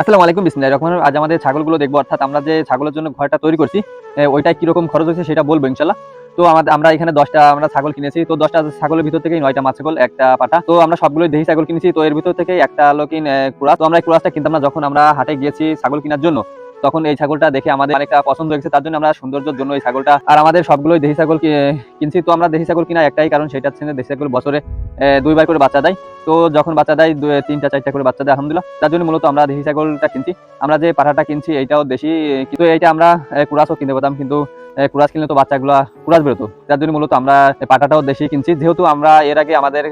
আসসালামু আলাইকুম, বিসমিল্লাহির রহমানির রহিম। আজ আমাদের ছাগলগুলো দেখবো, অর্থাৎ আমরা যে ছাগলের জন্য ঘরটা তৈরি করছি ওইটায় কিরকম খরচ হয়েছে সেটা বলবো ইনশাল্লাহ। তো আমরা এখানে 10টা আমরা ছাগল কিনেছি। তো 10টা ছাগলের ভিতর থেকেই 9টা মা ছাগল, একটা পাঠা। তো আমরা সবগুলোই দেশি ছাগল কিনেছি। তো এর ভিতর থেকে একটা হলো কি ক্রস। তো আমরা এই ক্রসটা কিনতাম না, যখন আমরা হাটে গিয়েছি ছাগল কেনার জন্য, তখন এই ছাগলটা দেখে আমাদের অনেকটা পছন্দ হয়েছে। তার জন্য আমরা সৌন্দর্যের জন্য এই ছাগলটা, আর আমাদের সবগুলোই দেশি ছাগল কিনছি। তো আমরা দেশি ছাগল কিনা একটাই কারণ, সেটা হচ্ছে দেশি ছাগল বছরে 2বার করে বাচ্চা দেয়। তো যখন বাচ্চা দেয় 3টা 4টা করে বাচ্চা দেয় আলহামদুলিল্লাহ। তার জন্য মূলত আমরা দেশি ছাগলটা কিনছি। আমরা যে পাঠাটা কিনছি এইটাও দেশি, কিন্তু এইটা আমরা কুরাসও কিনতে পারতাম, কিন্তু কুরাস কিনলে তো বাচ্চাগুলো কুরাস বেরোতো। তার জন্য মূলত আমরা পাঠাটাও দেশি কিনছি। যেহেতু আমরা এর আগে আমাদের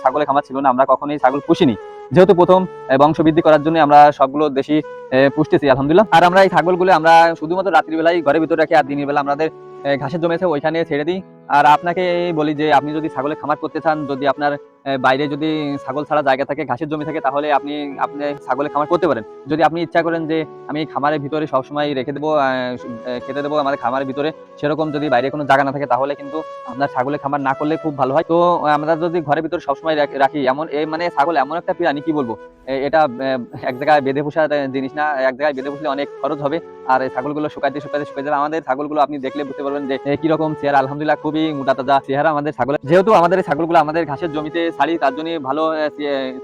ছাগলের খামার ছিল না, আমরা কখনোই ছাগল পুষিনি, যেহেতু প্রথম বংশ বৃদ্ধি করার জন্য আমরা সবগুলো দেশি পুষতেছি আলহামদুলিল্লাহ। আর আমরা এই ছাগলগুলো আমরা শুধুমাত্র রাত্রিবেলায় ঘরের ভিতরে রাখি, আর দিনের বেলা আমাদের ঘাসের জমি আছে ওইখানে ছেড়ে দিই। আর আপনাকে বলি যে আপনি যদি ছাগলের খামার করতে চান, যদি আপনার বাইরে যদি ছাগল ছাড়া জায়গা থাকে, ঘাসের জমি থাকে, তাহলে আপনি আপনি ছাগলের খামার করতে পারেন। যদি আপনি ইচ্ছা করেন যে আমি খামারের ভিতরে সবসময় রেখে দেবো, খেতে দেবো আমাদের খামারের ভিতরে, সেরকম যদি বাইরে কোনো জায়গা না থাকে, তাহলে কিন্তু আপনার ছাগলের খামার না করলে খুব ভালো হয়। তো আমরা যদি ঘরের ভিতরে সবসময় রাখি, এমন মানে ছাগল এমন একটা প্রাণী, কি বলবো, এটা এক জায়গায় বেঁধে পোষার জিনিস না। এক জায়গায় বেঁধে পুষলে অনেক খরচ হবে, আর এই ছাগলগুলো শুকাইতে শুকাইতে শুকিয়ে যাবে। আমাদের ছাগলগুলো আপনি দেখলে বুঝতে পারবেন যে কিরকম চেহারা, আলহামদুলিল্লাহ খুবই মোটা তাজা চেহারা আমাদের ছাগলের। যেহেতু আমাদের এই ছাগলগুলো আমাদের ঘাসের জমিতে ছাড়ি, তার জন্য ভালো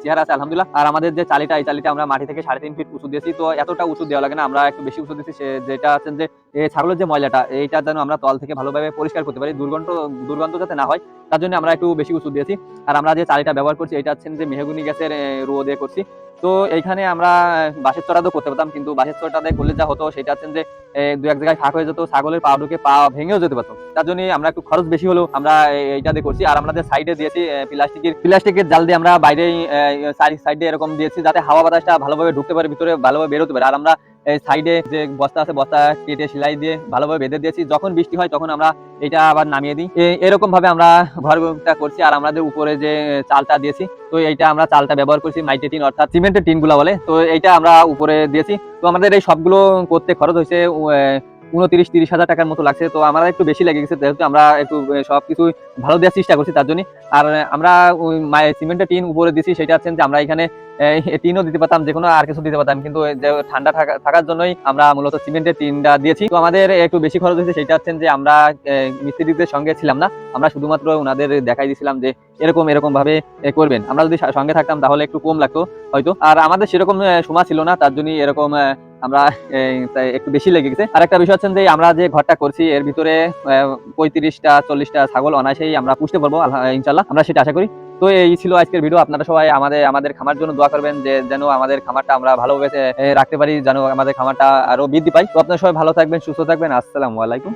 চেহারা আছে আলহামদুলিল্লাহ। আর আমাদের যে চালিটা, এই চালিটা আমরা মাটি থেকে 3.5 ফিট উঁচু দিয়েছি। তো এতটা উঁচু দেওয়া লাগে না, আমরা একটু বেশি উঁচু দিয়েছি, যেটা আছে যে ছাগলের যে ময়লাটা, এইটা যেন আমরা তল থেকে ভালোভাবে পরিষ্কার করতে পারি, দুর্গন্ধ যাতে না হয়, তার জন্য আমরা একটু বেশি উঁচু দিয়েছি। আর আমরা যে চালিটা ব্যবহার করছি, এটা হচ্ছে যে মেহগনি গ্যাসের রুয়ো দিয়ে করছি। তো এইখানে আমরা বাঁশের চড়া তো করতে পারতাম, কিন্তু বাঁশের চড়াটা দিয়ে করলে যা হতো সেটা হচ্ছে যে দু এক জায়গায় ফাঁক হয়ে যেত, ছাগলের পা ঢুকে পা ভেঙেও যেতে পারতো। তার জন্য আমরা একটু খরচ বেশি হলেও আমরা এইটা দিয়ে করছি। আর আমরা যে সাইডে দিয়েছি প্লাস্টিকের জাল দিয়ে, আমরা বাইরে সাইডে এরকম দিয়েছি, যাতে হাওয়া বাতাসটা ভালোভাবে ঢুকতে পারে ভিতরে, ভালোভাবে বেরোতে পারে। আর আমরা এই সাইডে যে বস্তা আছে, বস্তা কেটে সেলাই দিয়ে ভালোভাবে বেঁধে দিয়েছি। যখন বৃষ্টি হয় তখন আমরা এটা আবার নামিয়ে দিই। এরকম ভাবে আমরা ঘরটা করছি। আর আমাদের উপরে যে চালটা দিয়েছি, তো এইটা আমরা চালটা ব্যবহার করছি মাইটে টিন, অর্থাৎ সিমেন্টের টিন গুলা বলে। তো এইটা আমরা উপরে দিয়েছি। তো আমাদের এই সবগুলো করতে খরচ হয়েছে 29-30 হাজার টাকার মতো লাগছে। তো আমার একটু বেশি লেগে গেছে, যেহেতু আমরা একটু সবকিছু ভালো দেওয়ার চেষ্টা করছি তার জন্য। আর আমরা ওই সিমেন্টের টিন উপরে দিছি, সেটা হচ্ছে যে আমরা এখানে টিনও দিতে পারতাম, যে কোনো আর কিছু দিতে পারতাম, কিন্তু যে ঠান্ডা থাকার জন্যই আমরা মূলত সিমেন্টের টিনটা দিয়েছি। তো আমাদের একটু বেশি খরচ হয়েছে, সেটা হচ্ছে যে আমরা মিস্ত্রিদের সঙ্গে ছিলাম না, আমরা শুধুমাত্র ওনাদের দেখাই দিয়েছিলাম যে এরকম এরকম ভাবে করবেন। আমরা যদি সঙ্গে থাকতাম তাহলে একটু কম লাগতো হয়তো। আর আমাদের সেরকম সময় ছিল না, তার জন্য এরকম আমরা একটু বেশি লেগে গেছে। আর একটা বিষয় হচ্ছে যে আমরা যে ঘরটা করছি, এর ভিতরে 35টা 40টা ছাগল অনায়াসেই আমরা পুষতে পারবো ইনশাল্লাহ, আমরা সেটা আশা করি। তো এই ছিল আজকের ভিডিও। আপনারা সবাই আমাদের খামার জন্য দোয়া করবেন, যে যেন আমাদের খামারটা আমরা ভালোভাবে রাখতে পারি, যেন আমাদের খামারটা আরো বৃদ্ধি পাই। তো আপনারা সবাই ভালো থাকবেন, সুস্থ থাকবেন। আসসালামু আলাইকুম।